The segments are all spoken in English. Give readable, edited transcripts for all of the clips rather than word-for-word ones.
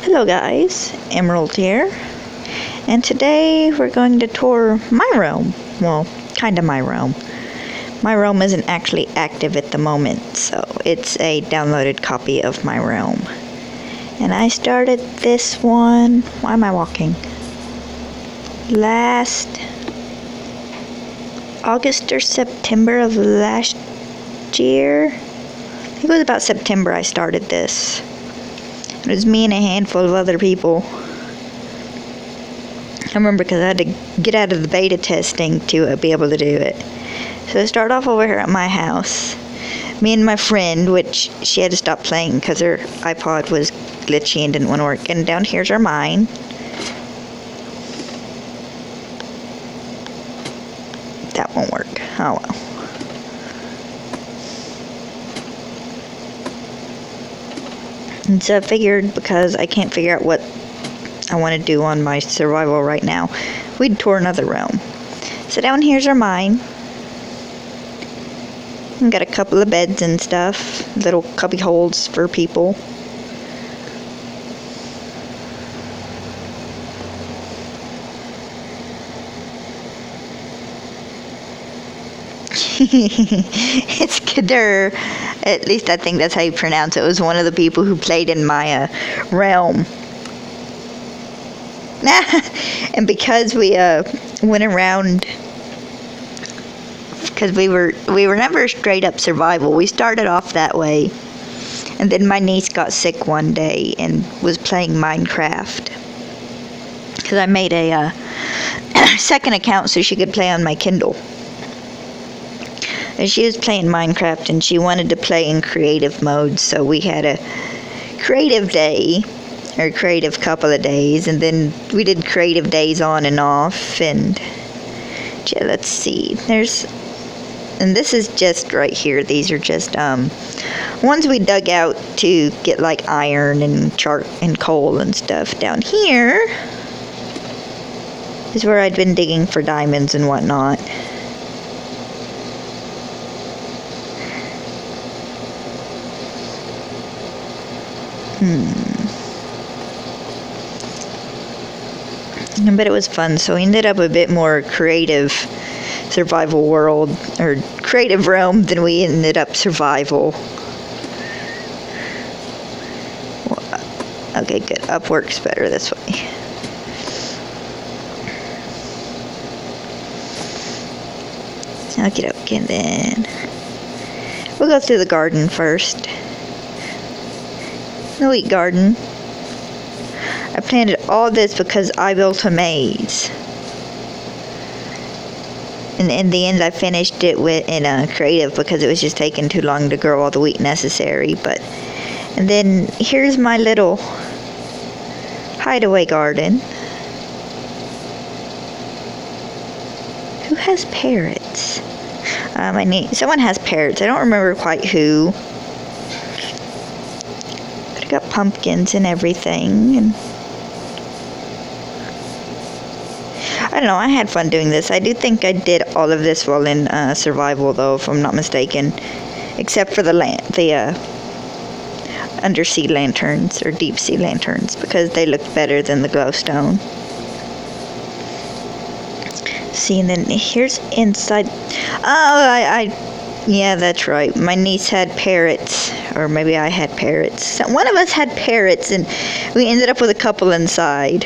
Hello guys, Emerald here, and today we're going to tour my room. Well, kind of my room. My room isn't actually active at the moment, so it's a downloaded copy of my room. And I started this one, why am I walking? Last August or September of last year. I think it was about September I started this. It was me and a handful of other people. I remember because I had to get out of the beta testing to be able to do it. So I started off over here at my house. Me and my friend, which she had to stop playing because her iPod was glitchy and didn't want to work. And down here's our mine. That won't work. Oh well. And so I figured, because I can't figure out what I want to do on my survival right now, we'd tour another room. So down here's our mine. We've got a couple of beds and stuff, little cubby holes for people. It's Kadir. At least I think that's how you pronounce it. It was one of the people who played in my realm. And because we went around, because we were never straight up survival. We started off that way, and then my niece got sick one day and was playing Minecraft. Because I made a second account so she could play on my Kindle. And she was playing Minecraft and she wanted to play in creative mode, so we had a creative day, or creative couple of days, and then we did creative days on and off. And yeah, let's see, and this is just right here, these are just ones we dug out to get like iron and chart and coal and stuff. Down here is where I'd been digging for diamonds and whatnot. But it was fun, so we ended up a bit more creative survival world, or creative realm, than we ended up survival. Okay, good. Up works better this way. Okie doke, and then we'll go through the garden first. The wheat garden. I planted all this because I built a maze. And in the end I finished it in a creative because it was just taking too long to grow all the wheat necessary. And then here's my little hideaway garden. Who has parrots? Someone has parrots. I don't remember quite who. But I got pumpkins and everything, and I don't know, I had fun doing this. I do think I did all of this while in survival, though, if I'm not mistaken. Except for the undersea lanterns, or deep sea lanterns, because they looked better than the glowstone. See, and then here's inside. Oh, yeah, that's right. My niece had parrots, or maybe I had parrots. So one of us had parrots, and we ended up with a couple inside.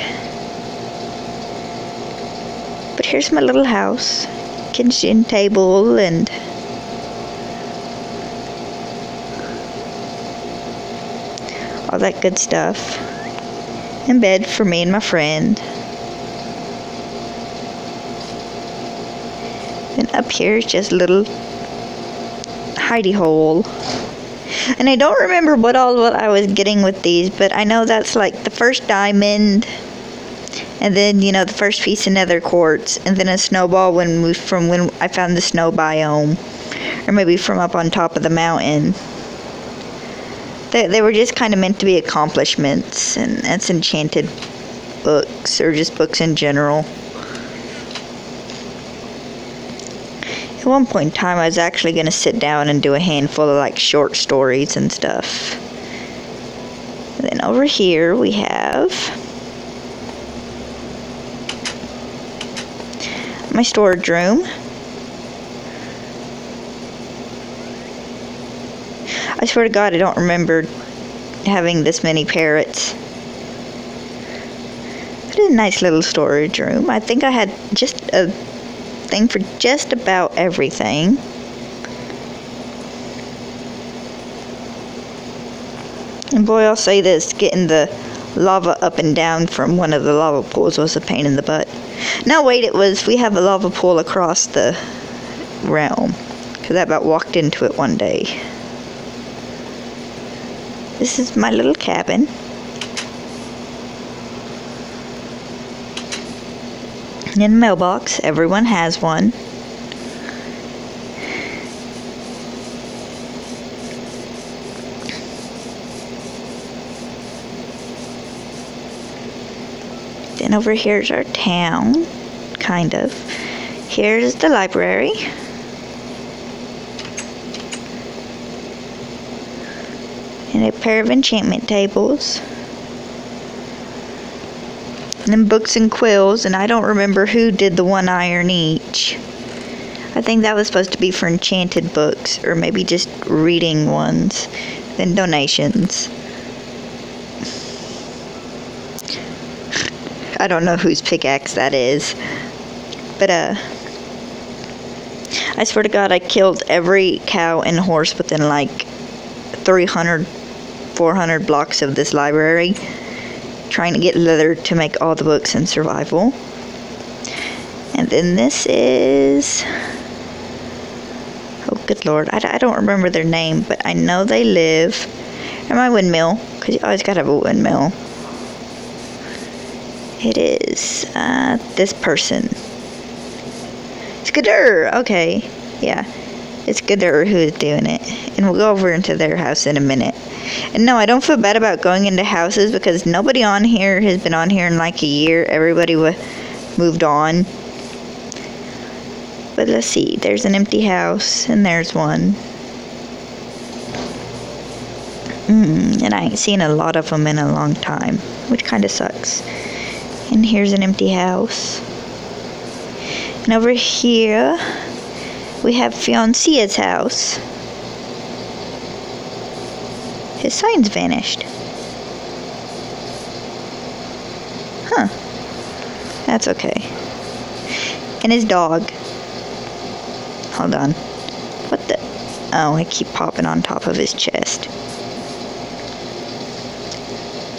But here's my little house, kitchen table, and all that good stuff, and bed for me and my friend. And up here is just a little hidey hole. And I don't remember what I was getting with these, but I know that's like the first diamond, and then, the first piece of nether quartz, and then a snowball when I found the snow biome, or maybe from up on top of the mountain. They were just kind of meant to be accomplishments, and that's enchanted books, or just books in general. At one point in time, I was actually going to sit down and do a handful of like short stories and stuff. And then over here we have my storage room. I swear to God, I don't remember having this many parrots. It is a nice little storage room. I think I had just a thing for just about everything. And boy, I'll say this, getting the lava up and down from one of the lava pools was a pain in the butt. No, wait, we have a lava pool across the realm, because I about walked into it one day. This is my little cabin. In a mailbox, everyone has one. Then over here's our town, kind of. Here's the library. And a pair of enchantment tables. And then books and quills, and I don't remember who did the 1 iron each. I think that was supposed to be for enchanted books, or maybe just reading ones. Then donations. I don't know whose pickaxe that is. But, I swear to God, I killed every cow and horse within like 300, 400 blocks of this library, trying to get leather to make all the books in survival. And then this is... oh, good Lord. I don't remember their name, but I know they live at my windmill, because you always gotta have a windmill. It is this person. Skadur. Okay, yeah, it's Skadur who is doing it, and we'll go over into their house in a minute. And no, I don't feel bad about going into houses because nobody on here has been on here in like a year. Everybody moved on. But let's see. There's an empty house, and there's one. And I ain't seen a lot of them in a long time, which kind of sucks. And here's an empty house. And over here, we have Fiancia's house. His sign's vanished. Huh. That's okay. And his dog. Hold on. What the? Oh, I keep popping on top of his chest.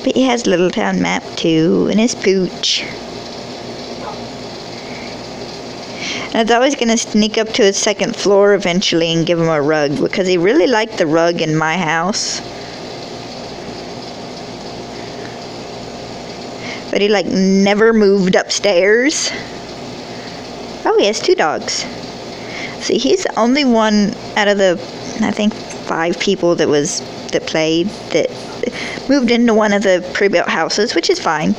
But he has Little Town map too, and his pooch. And I was always going to sneak up to his second floor eventually and give him a rug, because he really liked the rug in my house. But he like never moved upstairs. Oh, he has 2 dogs. See, he's the only one out of the, I think, 5 people that played that moved into one of the pre-built houses, which is fine.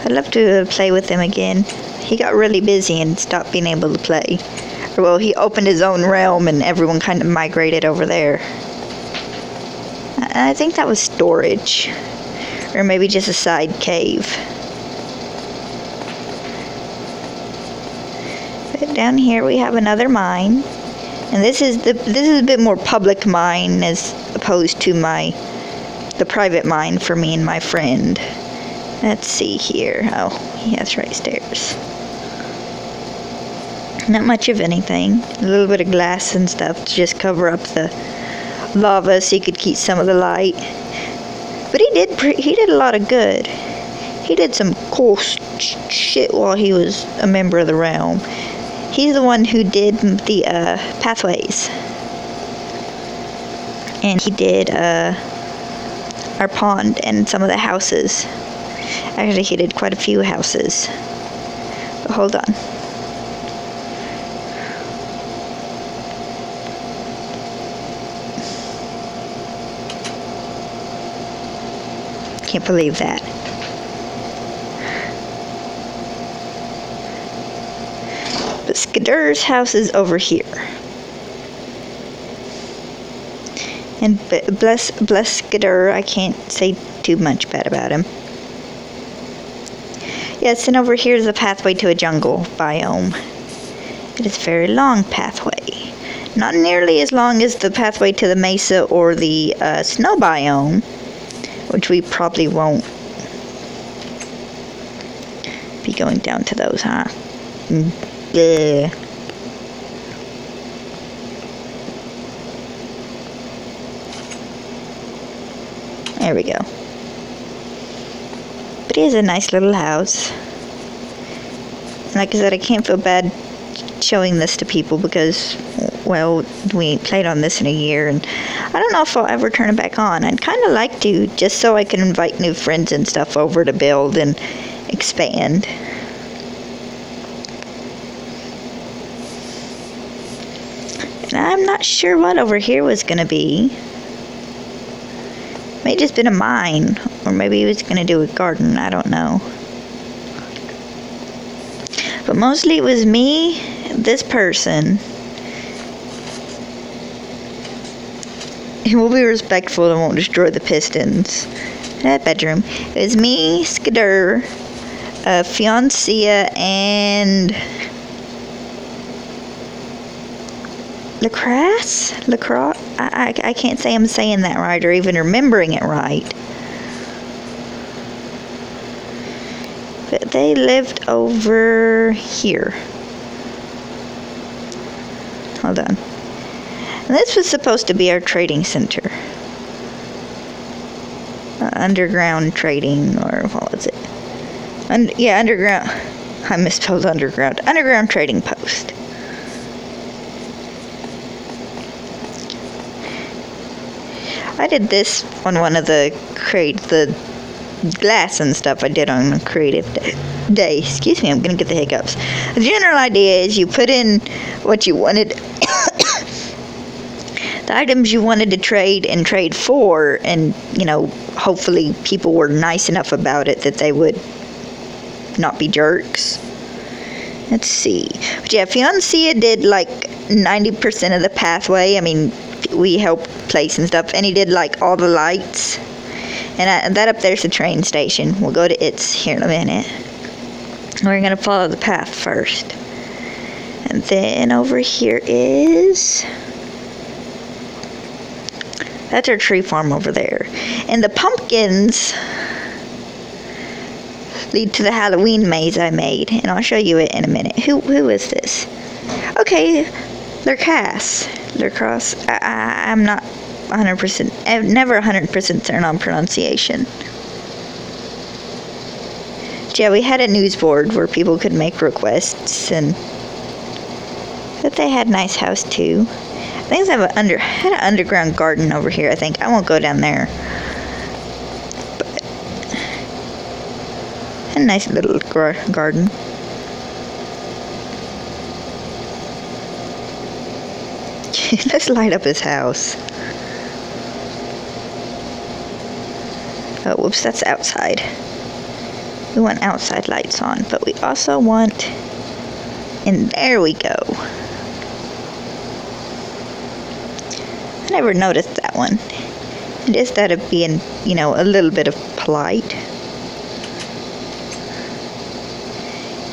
I'd love to play with him again. He got really busy and stopped being able to play. Or, well, he opened his own realm and everyone kind of migrated over there. I think that was storage. Or maybe just a side cave. But down here we have another mine. And this is a bit more public mine as opposed to the private mine for me and my friend. Let's see here. Oh, he has right stairs. Not much of anything. A little bit of glass and stuff to just cover up the lava so you could keep some of the light. But he did a lot of good. He did some cool shit while he was a member of the realm. He's the one who did the pathways. And he did our pond and some of the houses. Actually, he did quite a few houses. But hold on. Can't believe that. But Skidur's house is over here. And bless Skidur, I can't say too much bad about him. Yes, and over here is a pathway to a jungle biome. It is a very long pathway. Not nearly as long as the pathway to the mesa or the snow biome, which we probably won't be going down to those, huh? Yeah. There we go. But it is a nice little house. Like I said, I can't feel bad showing this to people because, well, we ain't played on this in a year, and I don't know if I'll ever turn it back on. I'd kind of like to, just so I can invite new friends and stuff over to build and expand. And I'm not sure what over here was going to be. May have just been a mine, or maybe he was going to do a garden, I don't know. But mostly it was me, this person. And we'll be respectful and won't destroy the pistons. That bedroom. It was me, Skidur, Fiancea, and Lacrosse? I can't say I'm saying that right or even remembering it right. But they lived over here. Hold on. And this was supposed to be our trading center. Underground trading, or what was it? Underground. I misspelled underground. Underground trading post. I did this on one of the glass and stuff I did on a creative day. Excuse me, I'm gonna get the hiccups. The general idea is you put in what you wanted, the items you wanted to trade and trade for, and hopefully people were nice enough about it that they would not be jerks. Let's see. But yeah, Fiancea did like 90% of the pathway. I mean, we helped place and stuff, and he did like all the lights. And that up there's the train station. We'll go to its here in a minute. We're going to follow the path first. And then over here is... That's our tree farm over there. And the pumpkins lead to the Halloween maze I made. And I'll show you it in a minute. Who is this? Okay, Lacrosse. I'm not 100%. I'm never 100% certain on pronunciation. But yeah, we had a news board where people could make requests, and but they had a nice house too. I think they have had an underground garden over here. I think I won't go down there. But a nice little garden. Let's light up his house. Oh, whoops, that's outside. We want outside lights on, but we also want... And there we go. I never noticed that one. I just thought of being, a little bit of polite.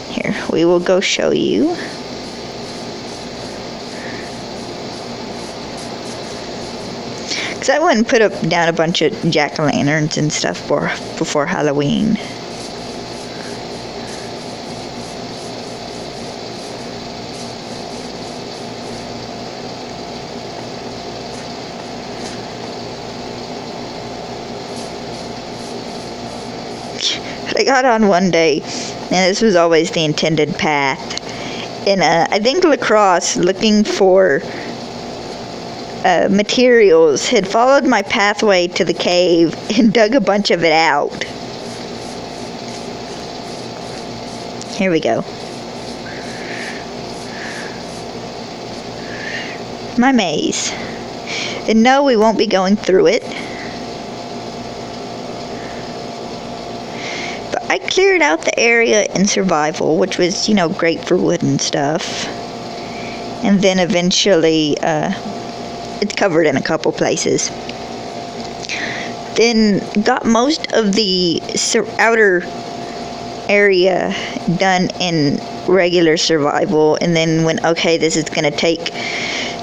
Here, we will go show you. I wouldn't put down a bunch of jack-o'-lanterns and stuff before Halloween. I got on one day, and this was always the intended path. And I think Lacrosse, looking for materials, had followed my pathway to the cave and dug a bunch of it out. Here we go. My maze. And no, we won't be going through it. But I cleared out the area in survival, which was, great for wood and stuff. and then eventually it's covered in a couple places. Then got most of the outer area done in regular survival, and then went, okay, this is gonna take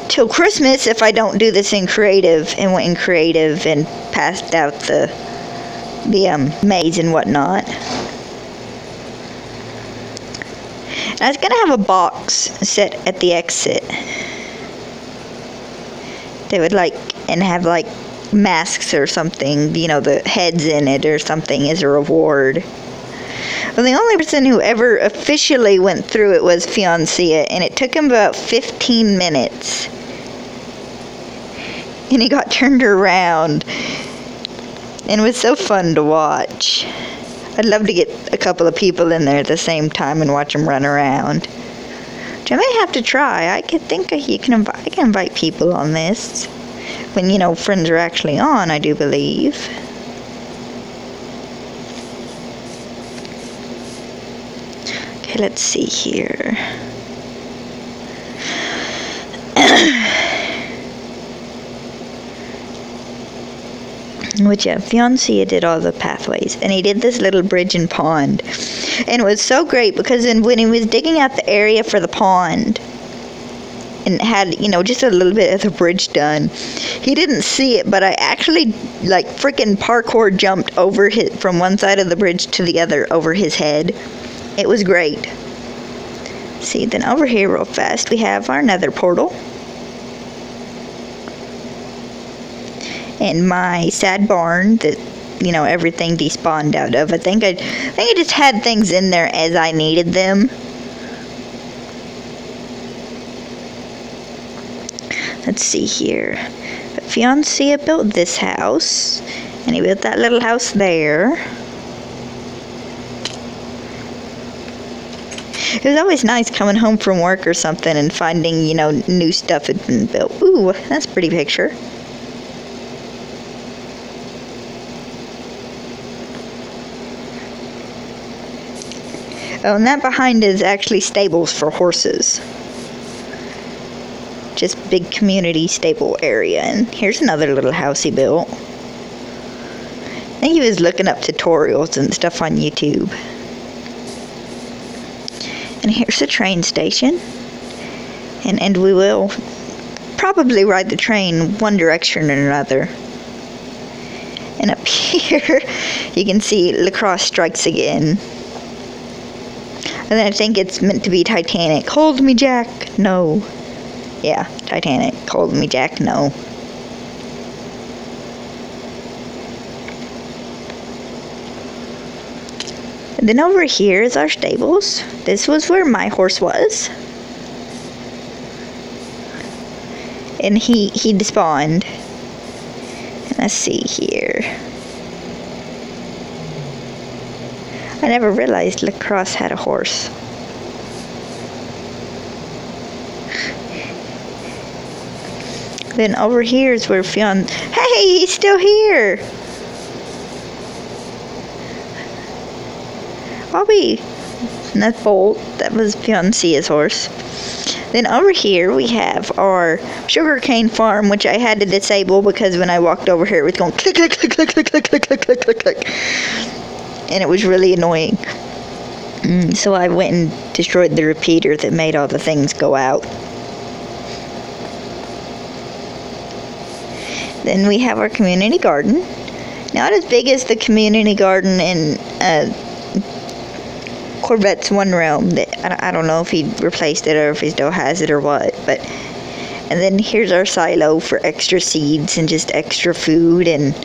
till Christmas if I don't do this in creative, and went in creative and passed out the maze and whatnot. And I was gonna have a box set at the exit. They would have masks or something, the heads in it or something as a reward. Well, the only person who ever officially went through it was Fiancia, and it took him about 15 minutes. And he got turned around, and it was so fun to watch. I'd love to get a couple of people in there at the same time and watch them run around. Which I may have to try. I can invite people on this when friends are actually on, I do believe. Okay, let's see here. Which, Fiancia did all the pathways, and he did this little bridge and pond. And it was so great because when he was digging out the area for the pond, and had, just a little bit of the bridge done, he didn't see it, but I actually, freaking parkour jumped from one side of the bridge to the other over his head. It was great. See, then over here real fast, we have our nether portal. And my sad barn that, everything despawned out of. I think I just had things in there as I needed them. Let's see here. But Fiancia built this house, and he built that little house there. It was always nice coming home from work or something and finding, new stuff had been built. Ooh, that's a pretty picture. Oh, and that behind is actually stables for horses. Just big community stable area. And here's another little house he built. I think he was looking up tutorials and stuff on YouTube. And here's the train station. And we will probably ride the train one direction or another. And up here, you can see Lacrosse Strikes Again. And then I think it's meant to be Titanic. Hold me, Jack. No. Yeah, Titanic. Hold me, Jack. No. And then over here is our stables. This was where my horse was. And he despawned. And let's see here. I never realized Lacrosse had a horse. Then over here is where Hey, he's still here! Bobby! That Bolt, that was Fiancia's horse. Then over here we have our sugarcane farm, which I had to disable because when I walked over here it was going click, click, click, click, click, click, click, click, click, click, click. And it was really annoying. So I went and destroyed the repeater that made all the things go out. Then we have our community garden. Not as big as the community garden in Corvette's One Realm. I don't know if he replaced it or if he still has it or what. And then here's our silo for extra seeds and just extra food and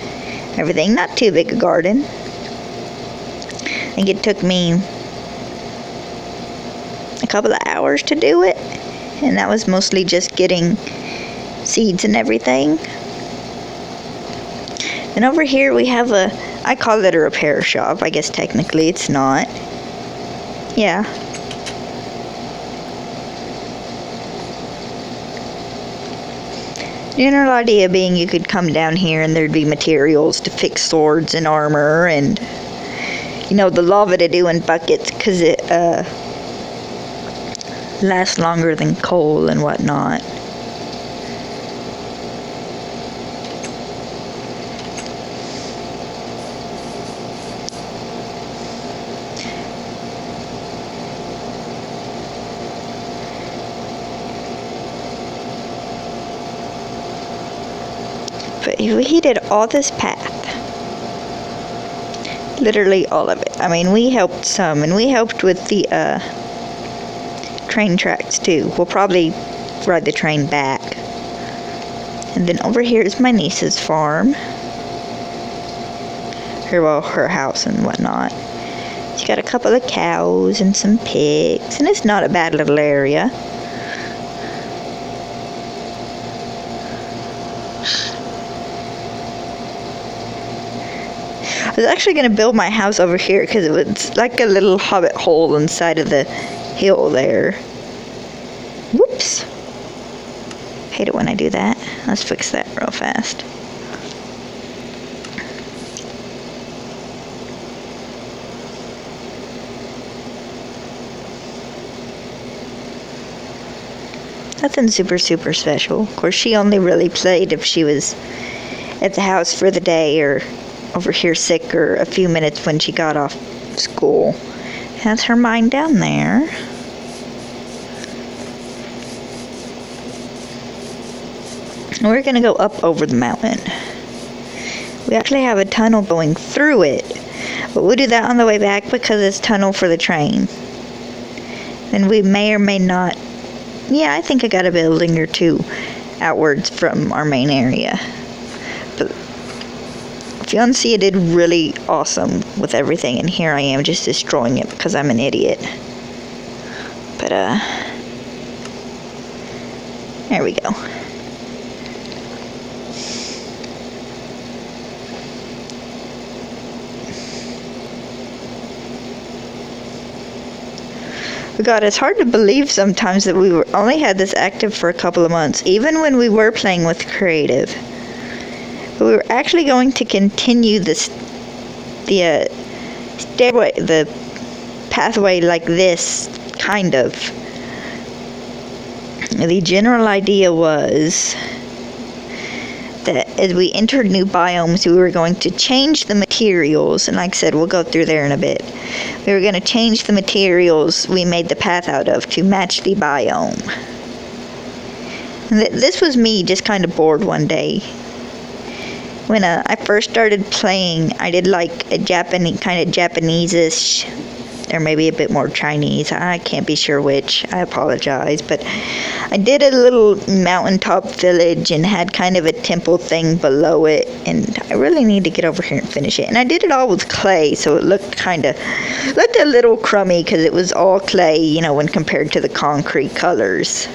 everything. Not too big a garden. I think it took me a couple of hours to do it, and that was mostly just getting seeds and everything. And over here we have I call it a repair shop. I guess technically it's not. Yeah. The general idea being you could come down here and there'd be materials to fix swords and armor and the lava to do in buckets, because last longer than coal and whatnot. But he did all this path. Literally all of it. I mean, we helped some, and we helped with the train tracks too. We'll probably ride the train back. And then over here is my niece's farm. Her house and whatnot. She's got a couple of cows and some pigs, and it's not a bad little area. I was actually going to build my house over here because it was like a little hobbit hole inside of the hill there. Whoops. Hate it when I do that. Let's fix that real fast. Nothing super special. Of course, she only really played if she was at the house for the day or over here sick or a few minutes when she got off school. That's her mine down there. We're gonna go up over the mountain. We actually have a tunnel going through it, but we'll do that on the way back because it's tunnel for the train. And we may or may not. Yeah, I think I got a building or two outwards from our main area. But Fiancé did really awesome with everything, and here I am just destroying it because I'm an idiot. But, there we go. God, it's hard to believe sometimes that we only had this active for a couple of months, even when we were playing with creative. But we were actually going to continue the stairway, the pathway like this, kind of. The general idea was that as we entered new biomes, we were going to change the materials, and like I said, we'll go through there in a bit. We were going to change the materials we made the path out of to match the biome. This was me just kind of bored one day. When I first started playing, I did like a kind of Japanese-ish, or maybe a bit more Chinese. I can't be sure which. I apologize, but I did a little mountaintop village and had kind of a temple thing below it, and I really need to get over here and finish it. And I did it all with clay, so it looked a little crummy because it was all clay, you know, when compared to the concrete colors.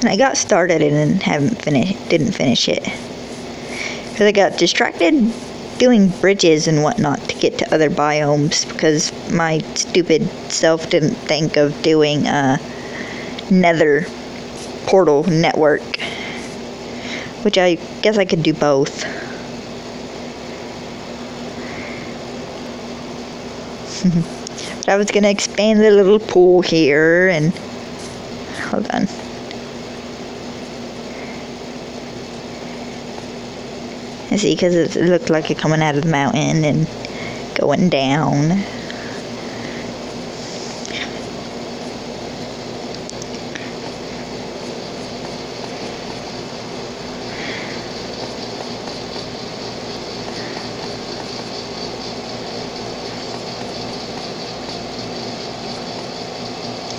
And I got started and didn't finish it. Because I got distracted doing bridges and whatnot to get to other biomes because my stupid self didn't think of doing a nether portal network, which I guess I could do both. But I was going to expand the little pool here and hold on. I see, because it looked like it coming out of the mountain and going down.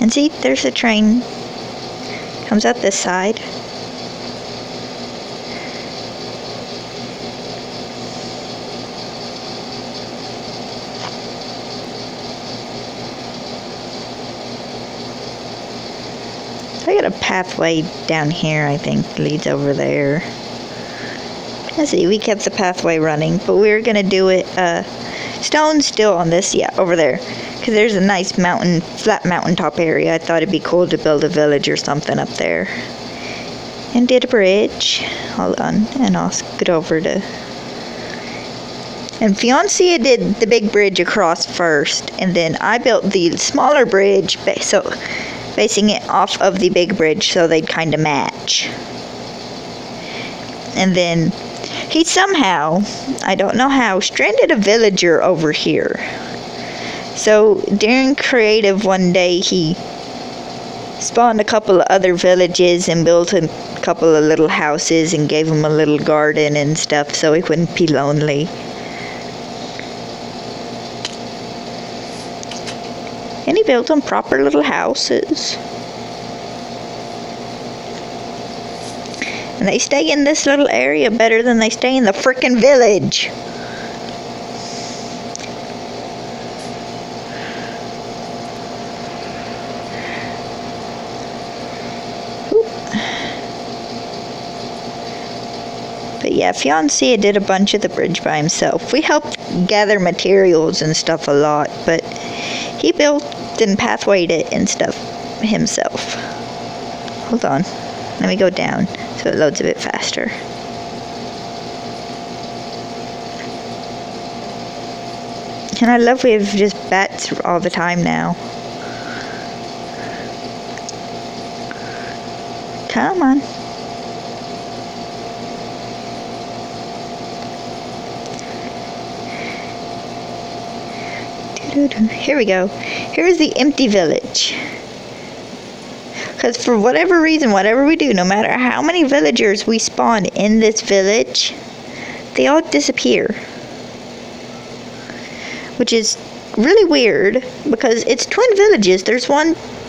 And see, there's a train. Comes up this side. I got a pathway down here, I think, leads over there. Let's see, we kept the pathway running, but we were going to do it, stone still on this, yeah, over there. Because there's a nice flat mountaintop area. I thought it'd be cool to build a village or something up there. And did a bridge. Hold on, and I'll scoot over to And Fiancia did the big bridge across first, and then I built the smaller bridge, so basing it off of the big bridge so they'd kind of match. And then he somehow, I don't know how, stranded a villager over here. So during creative one day, he spawned a couple of other villages and built a couple of little houses and gave him a little garden and stuff so he wouldn't be lonely. And he built them proper little houses. And they stay in this little area better than they stay in the frickin' village. But yeah, Fiancia did a bunch of the bridge by himself. We helped gather materials and stuff a lot, but he built and pathwayed it and stuff himself. Hold on. Let me go down so it loads a bit faster. And I love we have just bats all the time now. Come on. Here we go. Here's the empty village. Because for whatever reason, whatever we do, no matter how many villagers we spawn in this village, they all disappear. Which is really weird, because it's twin villages. There's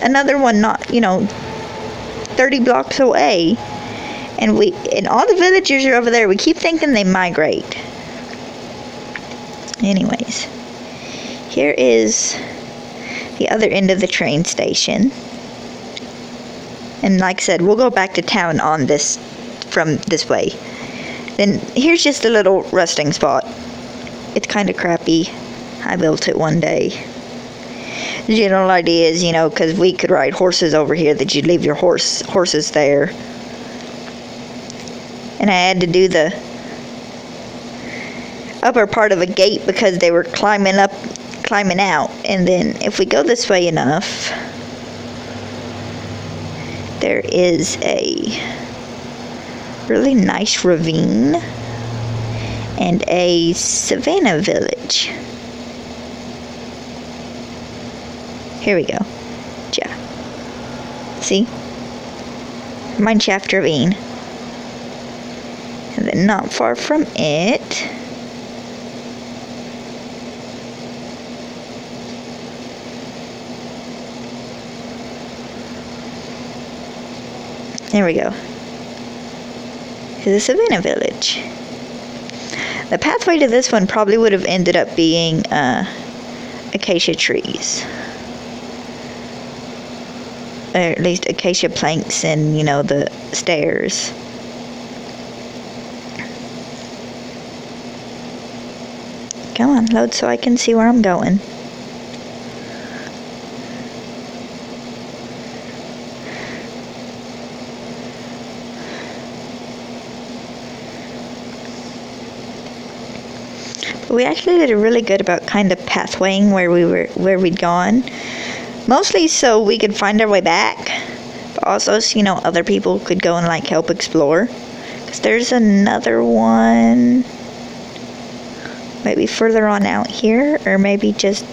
another one not, 30 blocks away. And all the villagers are over there. We keep thinking they migrate. Anyways. Here is the other end of the train station. And like I said, we'll go back to town from this way. Then here's just a little resting spot. It's kind of crappy. I built it one day. The general idea is, because we could ride horses over here, that you'd leave your horses there. And I had to do the upper part of a gate because they were climbing out. And then if we go this way enough, there is a really nice ravine and a savannah village. Here we go. Yeah. See? Mineshaft ravine. And then not far from it, there we go. Is a savannah village. The pathway to this one probably would have ended up being acacia trees. Or at least acacia planks and, the stairs. Come on, load so I can see where I'm going. We actually did a really good about kind of pathwaying where we'd gone. Mostly so we could find our way back, but also so, other people could go and help explore. Because there's another one maybe further on out here, or maybe just,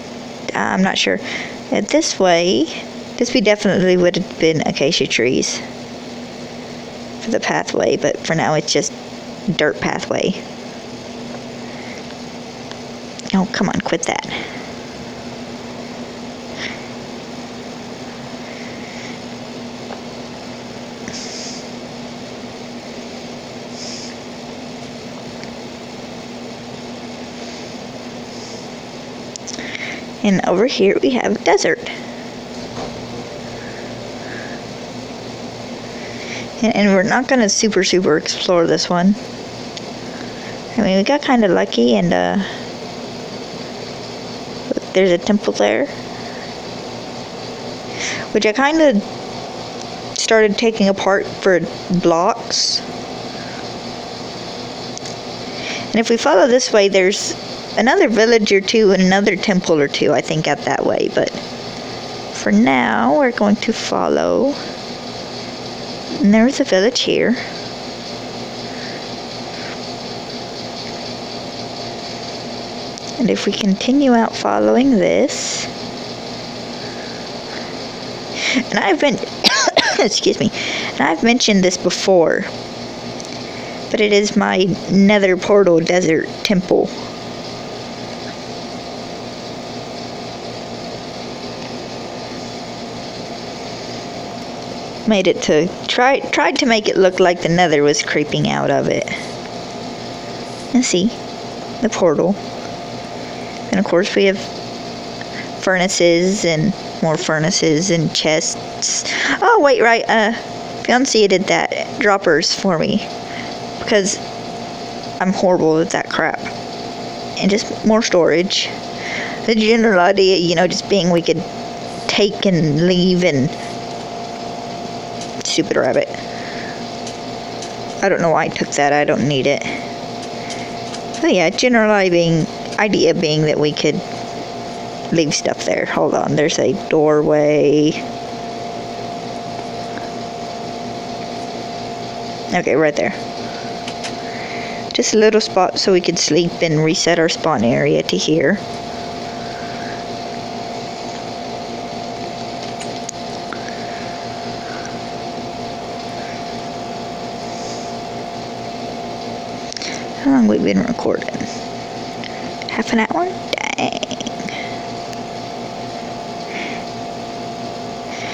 I'm not sure. This way definitely would have been acacia trees for the pathway, but for now it's just dirt pathway. Oh, come on, quit that. And over here we have desert. And we're not going to super explore this one. I mean, we got kind of lucky, and there's a temple there, which I kind of started taking apart for blocks. And if we follow this way, there's another village or two and another temple or two, I think, out that way. But for now, we're going to follow. And there's a village here. And if we continue out following this, and I've been, excuse me, and I've mentioned this before, but it is my Nether Portal Desert Temple. Made it to, tried to make it look like the Nether was creeping out of it. And see, the portal. And of course we have furnaces and more furnaces and chests. Oh wait, right, Fiancé did that, droppers for me. Because I'm horrible at that crap. And just more storage. The general idea, you know, just being we could take and leave and... Stupid rabbit. I don't know why I took that, I don't need it. Oh yeah, general idea being that we could leave stuff there. Hold on, there's a doorway. Okay, right there. Just a little spot so we could sleep and reset our spawn area to here. How long have we been recording? Half an hour? Dang.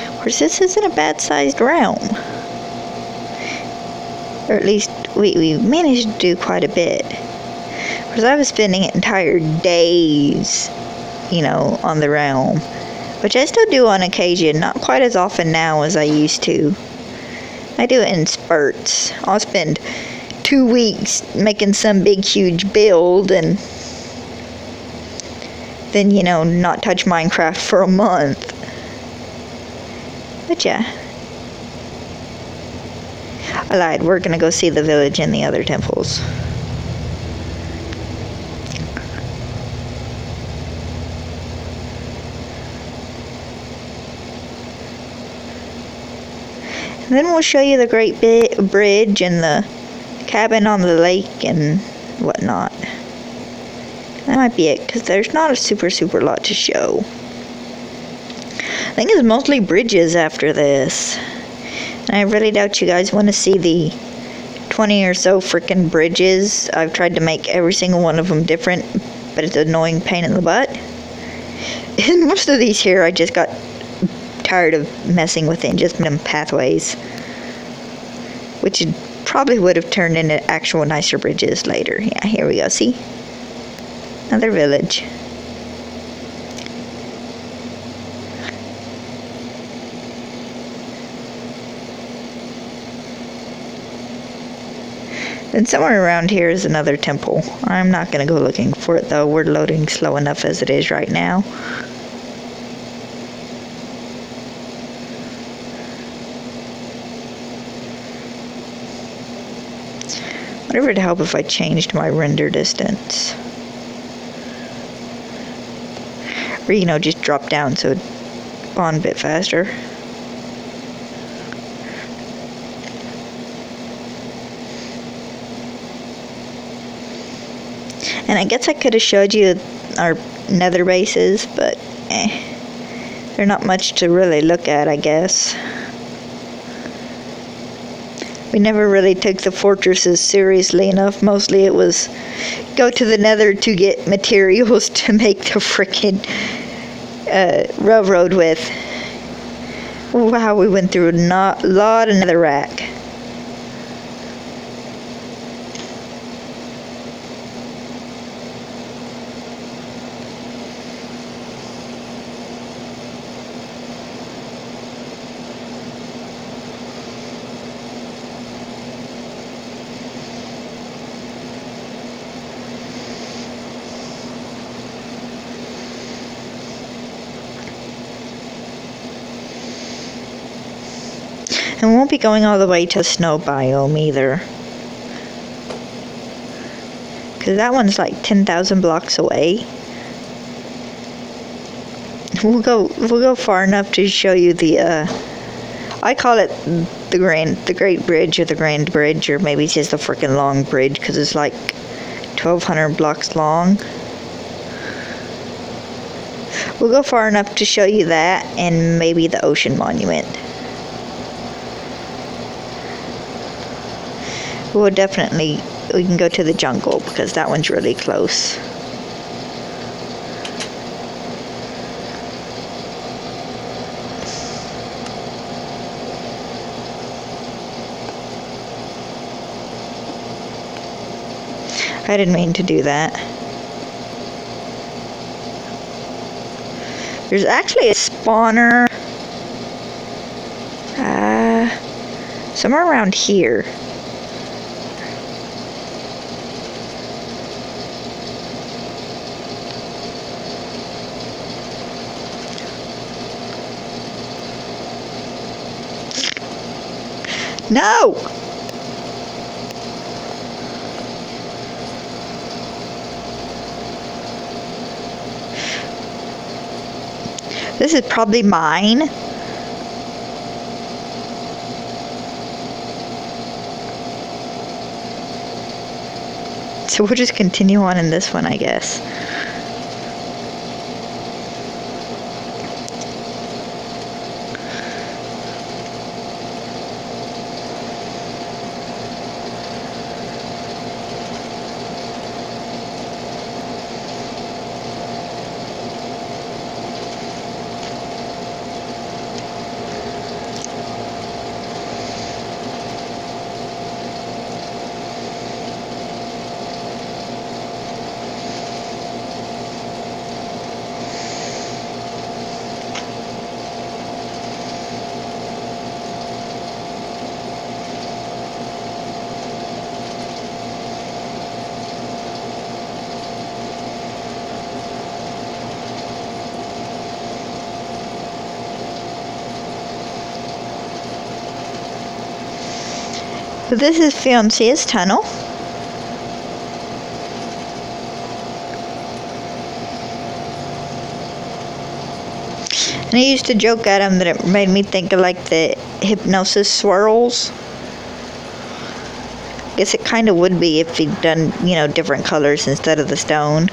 Of course, this isn't a bad-sized realm. Or at least, we managed to do quite a bit. Because I was spending entire days, you know, on the realm. Which I still do on occasion, not quite as often now as I used to. I do it in spurts. I'll spend 2 weeks making some big huge build and then, you know, not touch Minecraft for a month. But yeah, I lied, we're gonna go see the village and the other temples. And then we'll show you the great bridge and the cabin on the lake and whatnot. That might be it, because there's not a super lot to show. I think it's mostly bridges after this. And I really doubt you guys want to see the 20 or so freaking bridges. I've tried to make every single one of them different, but it's an annoying pain in the butt. And most of these here, I just got tired of messing with it and just made them pathways. Which probably would have turned into actual nicer bridges later. Yeah, here we go, see? Another village. Then somewhere around here is another temple. I'm not going to go looking for it though. We're loading slow enough as it is right now. Whatever would help if I changed my render distance. Or, you know, just drop down so it'd spawn a bit faster. And I guess I could have showed you our nether bases, but they're not much to really look at, I guess. We never really took the fortresses seriously enough. Mostly it was go to the nether to get materials to make the frickin' railroad with. Wow, we went through a lot of netherrack. And we won't be going all the way to the snow biome either. because that one's like 10,000 blocks away. We'll go far enough to show you the I call it the Great Bridge, or the Grand Bridge, or maybe it's just the freaking long bridge, because it's like 1,200 blocks long. We'll go far enough to show you that, and maybe the Ocean Monument. We can go to the jungle, because that one's really close. I didn't mean to do that. There's actually a spawner somewhere around here. No! This is probably mine. So we'll just continue on in this one, I guess. So this is Fiancé's tunnel. And I used to joke at him that it made me think of like the hypnosis swirls. I guess it kind of would be if he'd done, different colors instead of the stone.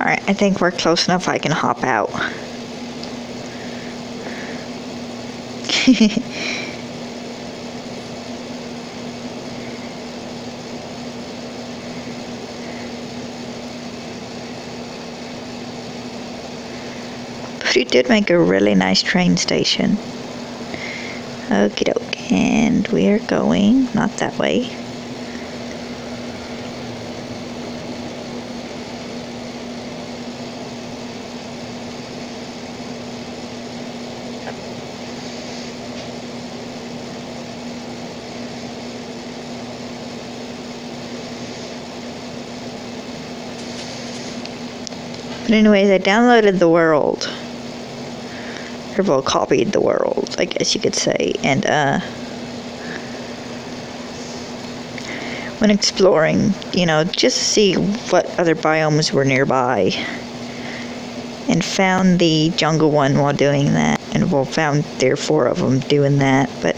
Alright, I think we're close enough I can hop out. But he did make a really nice train station. Okie doke, and we're going not that way. But anyways, I downloaded the world. Or well, copied the world, I guess you could say. And when exploring, just to see what other biomes were nearby. And found the jungle one while doing that. And well, found there 4 of them doing that. But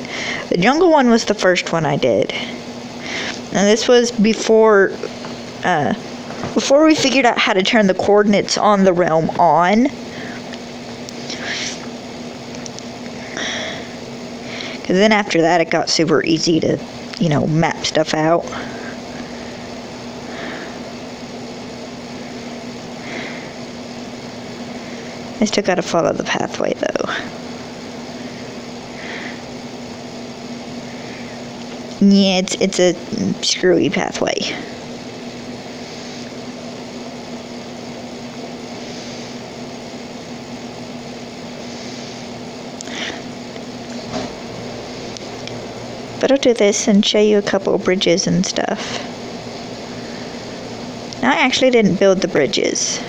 the jungle one was the first one I did. And this was before before we figured out how to turn the coordinates on the realm on. Because then after that, it got super easy to, map stuff out. I still gotta follow the pathway though. Yeah, it's a screwy pathway. But I'll do this and show you a couple of bridges and stuff. Now, I actually didn't build the bridges.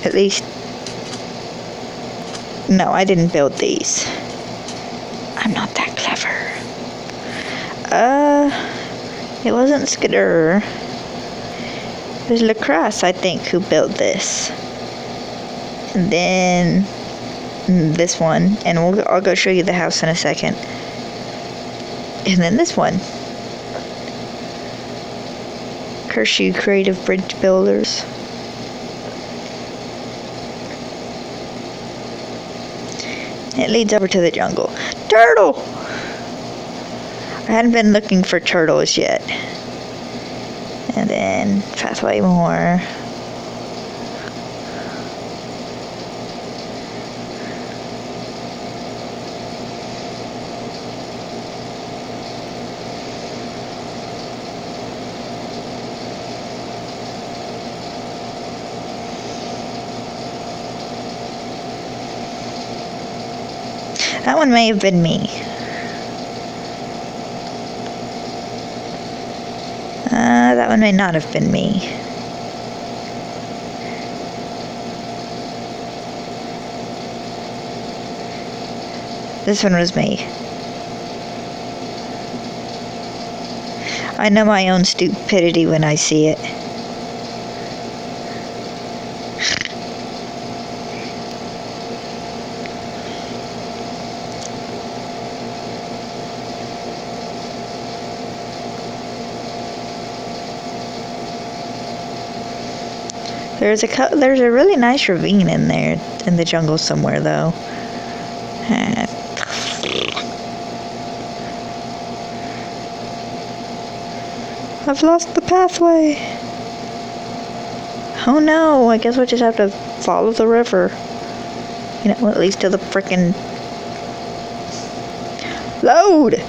At least, no, I didn't build these. I'm not that clever. It wasn't Skidder. It was Lacrosse, I think, who built this. And then this one, and I'll go show you the house in a second. And then this one. Kershaw Creative Bridge Builders. It leads over to the jungle. Turtle! I hadn't been looking for turtles yet. And then pathway more. That one may have been me. That one may not have been me. This one was me. I know my own stupidity when I see it. There's a really nice ravine in there, in the jungle somewhere, though. I've lost the pathway. Oh no, I guess we'll just have to follow the river. At least to the frickin' load!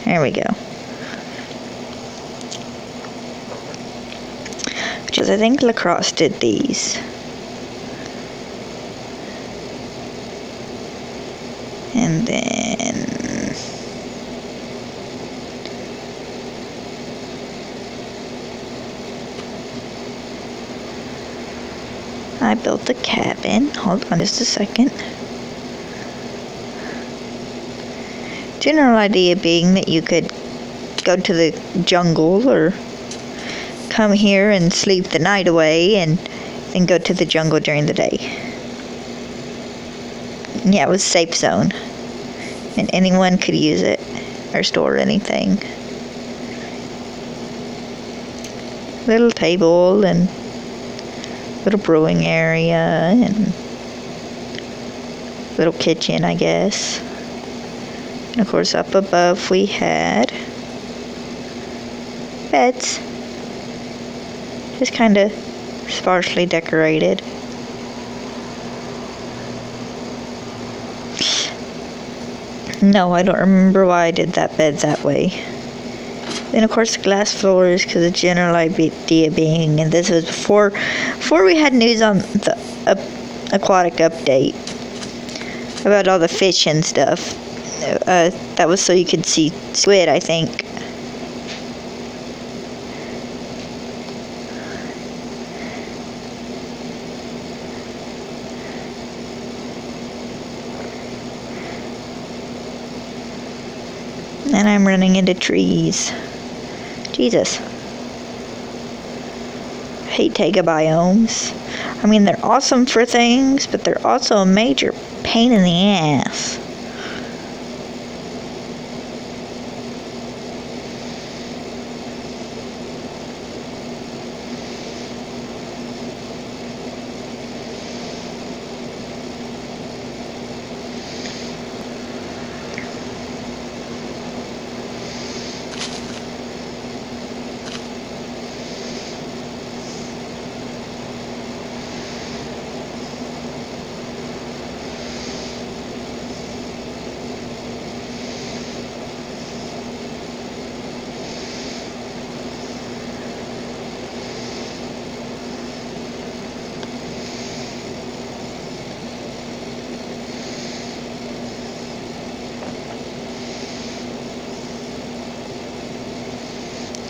There we go. Because I think Lacrosse did these. And then I built the cabin. Hold on just a second. General idea being that you could go to the jungle or come here and sleep the night away and then go to the jungle during the day. Yeah, it was safe zone. And anyone could use it or store anything. Little table and little brewing area and little kitchen, I guess. And of course, up above we had beds. Just kind of sparsely decorated. No, I don't remember why I did that bed that way. Then of course glass floors, because the general idea being, and this was before we had news on the aquatic update about all the fish and stuff. That was so you could see squid, I think. And I'm running into trees. Jesus. Hate taiga biomes. I mean, they're awesome for things, but they're also a major pain in the ass.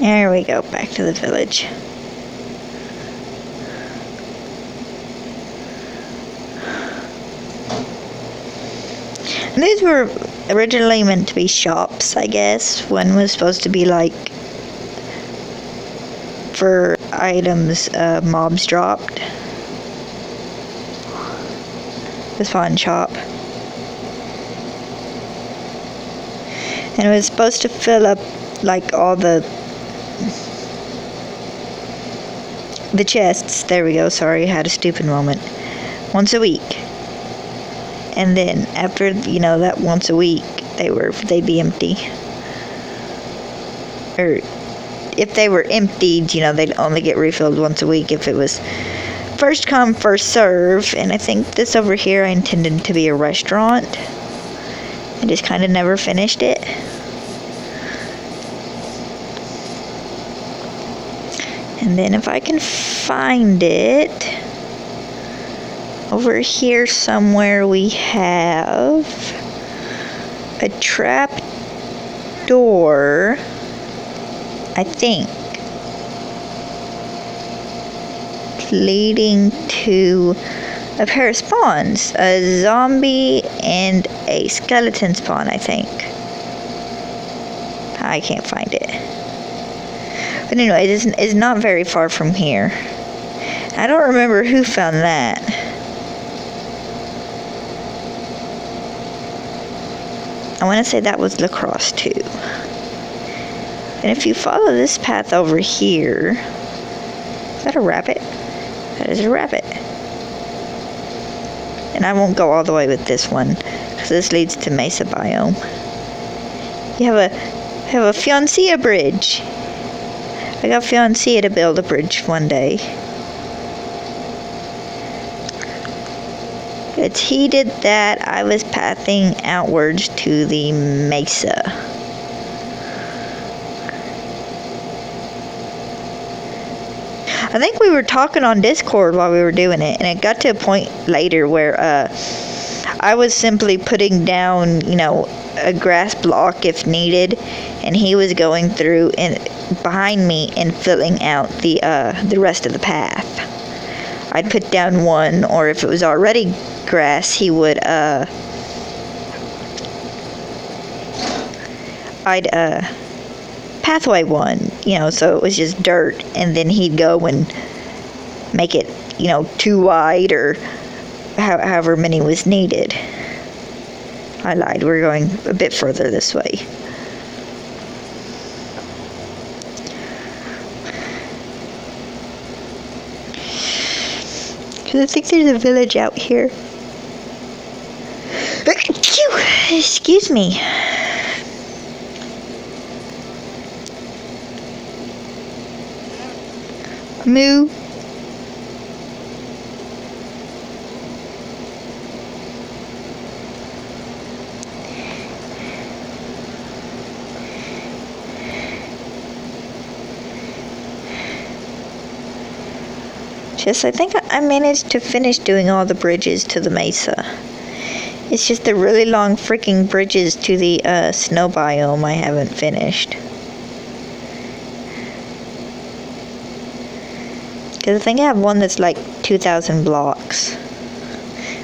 There we go, back to the village. And these were originally meant to be shops, I guess. One was supposed to be like for items mobs dropped. The spawn shop. And it was supposed to fill up like all the chests. There we go, sorry, I had a stupid moment. Once a week. And then after, you know, that once a week, they'd be empty. Or if they were emptied, you know, they'd only get refilled once a week if it was first come, first serve. And I think this over here I intended to be a restaurant. I just kind of never finished it. And then if I can find it, over here somewhere we have a trap door, I think, leading to a pair of spawns, a zombie and a skeleton spawn, I think. I can't find it. But anyway, it's not very far from here. I don't remember who found that. I want to say that was Lacrosse too. And if you follow this path over here, is that a rabbit? That is a rabbit. And I won't go all the way with this one, because this leads to Mesa biome. You have a Fiancea bridge. I got Fiancea to build a bridge one day. But he did that. I was pathing outwards to the Mesa. I think we were talking on Discord while we were doing it, and it got to a point later where I was simply putting down, you know, a grass block if needed, and he was going through and behind me and filling out the rest of the path. I'd put down one, or if it was already grass, he would I'd pathway one, you know, so it was just dirt, and then he'd go and make it, you know, too wide or however many was needed. I lied, we're going a bit further this way. Because I think there's a village out here. Excuse me. Moo. I think I managed to finish doing all the bridges to the Mesa. It's just the really long freaking bridges to the snow biome I haven't finished. Because I think I have one that's like 2,000 blocks.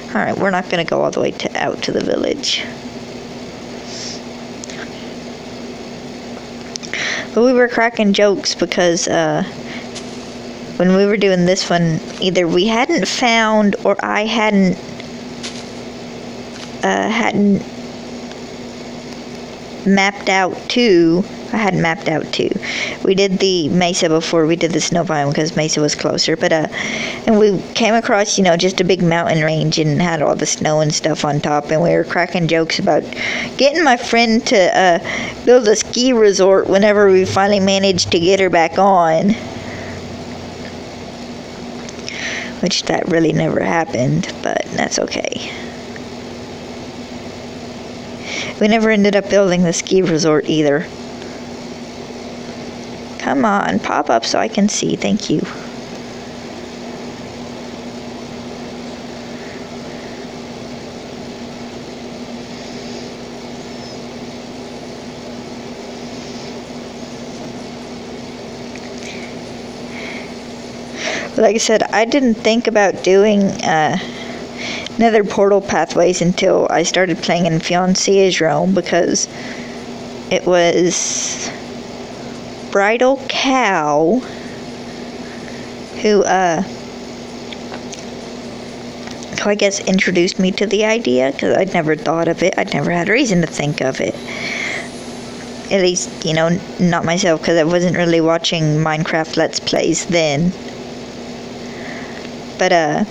Alright, we're not going to go all the way out to the village. But we were cracking jokes because when we were doing this one, either we hadn't found or I hadn't mapped out two. I hadn't mapped out two. We did the mesa before we did the snow biome because mesa was closer. But and we came across, just a big mountain range and had all the snow and stuff on top. And we were cracking jokes about getting my friend to build a ski resort whenever we finally managed to get her back on. Which that really never happened, but that's okay. We never ended up building the ski resort either. Come on, pop up so I can see. Thank you. Like I said, I didn't think about doing nether portal pathways until I started playing in Fiancé's realm, because it was Bridal Cow who I guess introduced me to the idea, because I'd never thought of it. I'd never had a reason to think of it. At least, not myself, because I wasn't really watching Minecraft Let's Plays then. But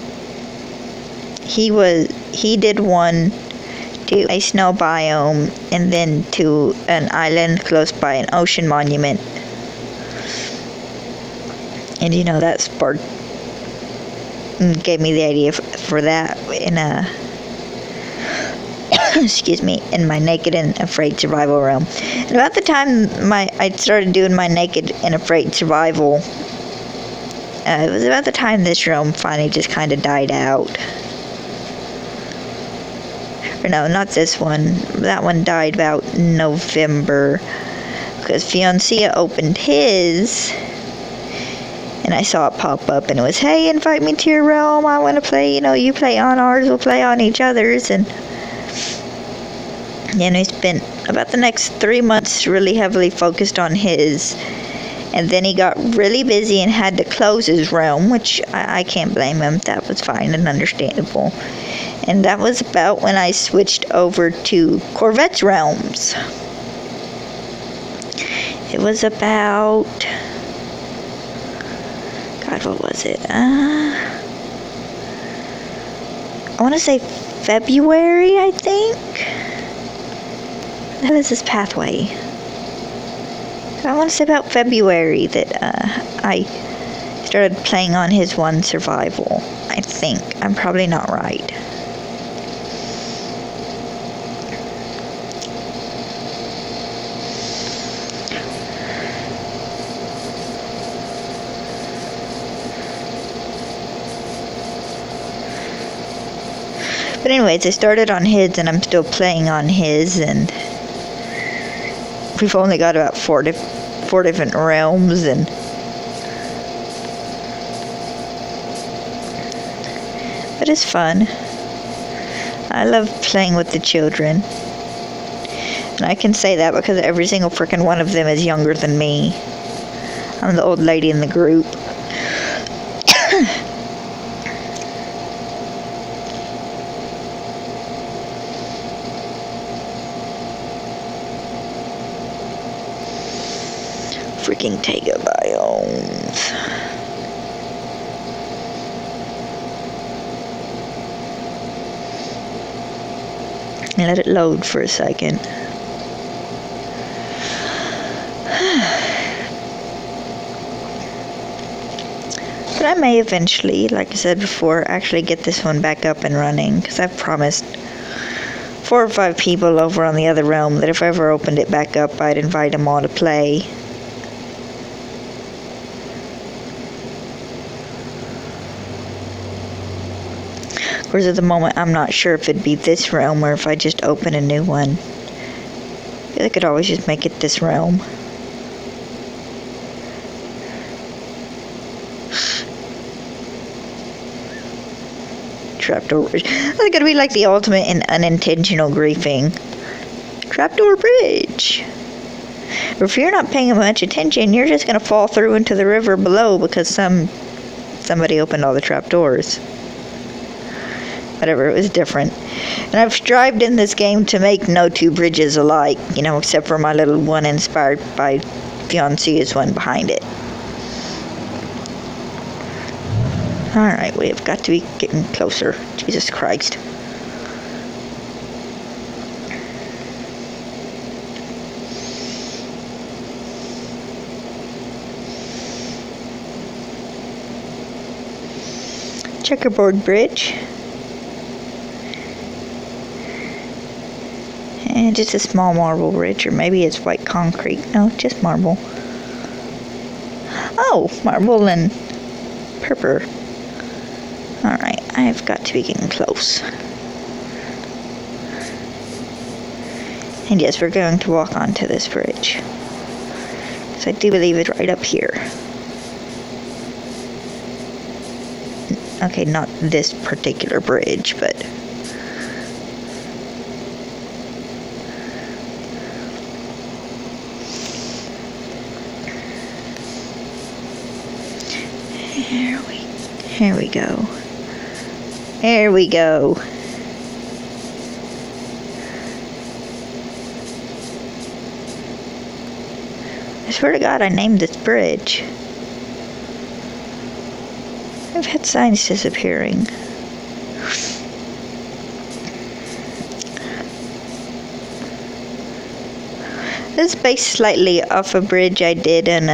he did one to a snow biome and then to an island close by an ocean monument. And that sparked, gave me the idea for that in excuse me, in my Naked and Afraid survival realm. And about the time I started doing my Naked and Afraid survival, it was about the time this realm finally just kind of died out. Or no, not this one. That one died about November, because Fiancé opened his, and I saw it pop up, and it was, hey, invite me to your realm. I want to play. You play on ours, we'll play on each other's. And I spent about the next 3 months really heavily focused on his. And then he got really busy and had to close his realm, which I can't blame him. That was fine and understandable. And that was about when I switched over to Corvette's realms. It was about... God, what was it? I want to say February, I think? What the hell is this pathway? I want to say about February that I started playing on his one survival. I think. I'm probably not right. But anyways, I started on his and I'm still playing on his, and we've only got about four different realms, but it's fun. I love playing with the children, and I can say that because every single freaking one of them is younger than me. I'm the old lady in the group. Freaking taiga biomes. Let it load for a second. But I may eventually, like I said before, actually get this one back up and running, because I've promised 4 or 5 people over on the other realm that if I ever opened it back up, I'd invite them all to play. Of course, at the moment, I'm not sure if it'd be this realm or if I just open a new one. I feel like I could always just make it this realm. Trapdoor bridge. That's gonna be like the ultimate in unintentional griefing. Trapdoor bridge. Or if you're not paying much attention, you're just going to fall through into the river below because somebody opened all the trap doors. Whatever, it was different. And I've strived in this game to make no two bridges alike, except for my little one inspired by Fiancé's one behind it. Alright, we have got to be getting closer. Jesus Christ. Checkerboard bridge. And just a small marble bridge, or maybe it's white concrete. No, just marble. Oh, marble and purple. Alright, I've got to be getting close. And yes, we're going to walk onto this bridge. So I do believe it's right up here. Okay, not this particular bridge, but... Here we go. There we go. I swear to God, I named this bridge. I've had signs disappearing. This is based slightly off a bridge I did in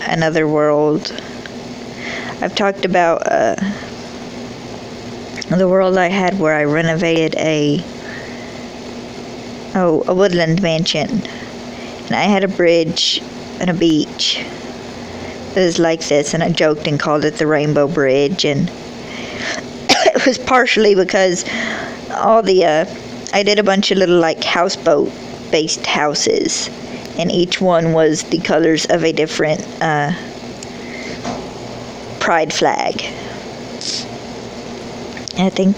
another world. I've talked about the world I had where I renovated a woodland mansion. And I had a bridge and a beach. It was like this, and I joked and called it the Rainbow Bridge. And it was partially because I did a bunch of little houseboat-based houses. And each one was the colors of a different pride flag. I think.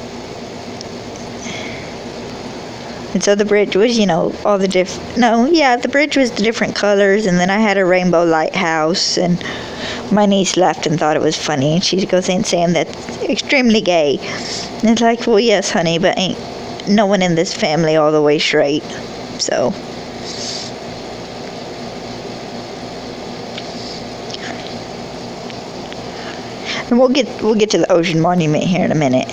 And so the bridge was, all the the bridge was the different colors, and then I had a rainbow lighthouse, and my niece laughed and thought it was funny, and she goes in saying that's extremely gay. And it's like, well, yes, honey, but ain't no one in this family all the way straight, so. And we'll get to the ocean monument here in a minute.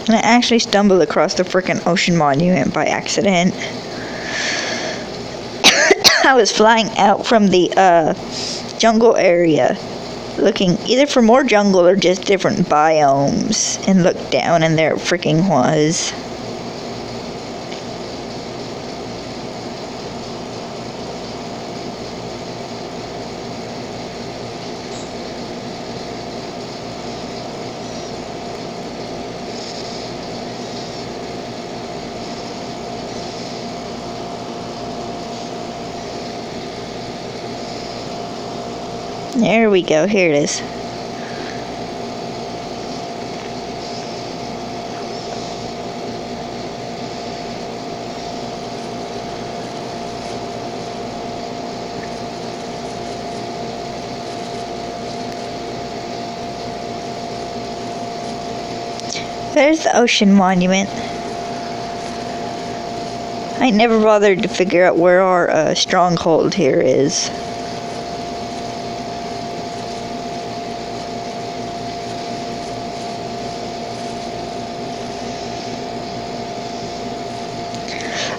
And I actually stumbled across the frickin' ocean monument by accident. I was flying out from the jungle area, looking either for more jungle or just different biomes, and looked down and there it freaking was. There we go, here it is. There's the ocean monument. I never bothered to figure out where our stronghold here is.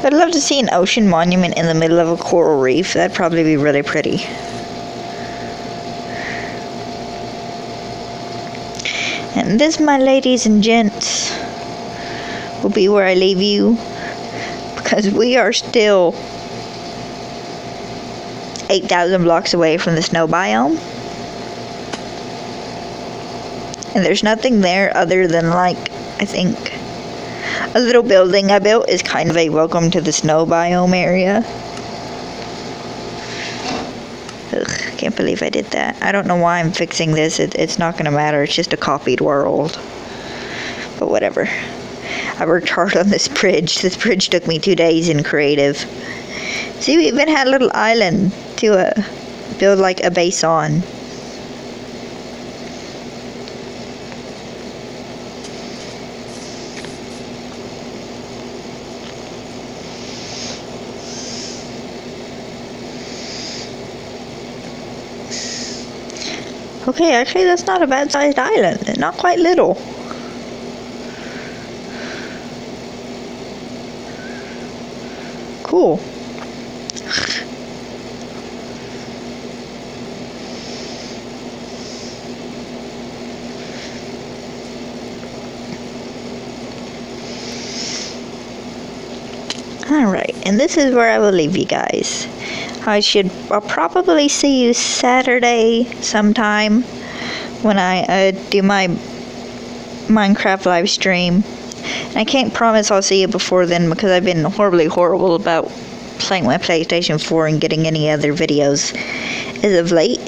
I'd love to see an ocean monument in the middle of a coral reef. That'd probably be really pretty. And this, my ladies and gents, will be where I leave you, because we are still 8,000 blocks away from the snow biome. And there's nothing there other than, I think, a little building I built is kind of a welcome to the snow biome area. Ugh. Can't believe I did that. I don't know why I'm fixing this. It's not going to matter. It's just a copied world. But whatever. I worked hard on this bridge. This bridge took me 2 days in creative. See, we even had a little island to build like a base on. Okay, actually that's not a bad sized island. Not quite little. Cool. Alright, and this is where I will leave you guys. I'll probably see you Saturday sometime when I do my Minecraft live stream. And I can't promise I'll see you before then because I've been horrible about playing my PlayStation 4 and getting any other videos as of late.